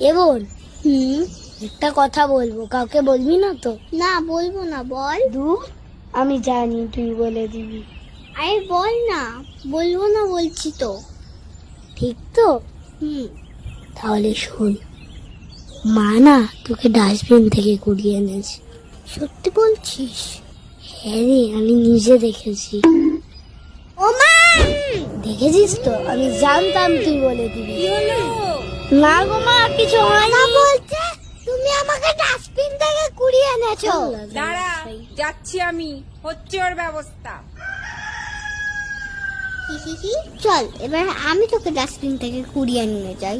এ বোন, একটা কথা বলবো, কাউকে বলবি না তো? না বলবো না, বল। আমি জানি তুই বলে দিবি। আরে বল না। বলবো না বলছি তো। ঠিক তো? তাহলে শোন, মা না তোকে ডাস্টবিন থেকে কুড়িয়ে এনেছে। সত্যি বলছিস? হ্যাঁ রে, আমি নিজে দেখেছি। ও মা! দেখেছিস তো? আমি জানতাম তুই বলে দিবি। কি হলো? না গো মা, কিছু হয় না। বলছে তুমি আমাকে ডাস্টবিন থেকে কুড়িয়ে এনেছো। দাঁড়া, যাচ্ছি আমি, হচ্ছে ওর ব্যবস্থা। চল এবার আমি তোকে ডাস্টবিন থেকে কুড়িয়ে নিয়ে যাই।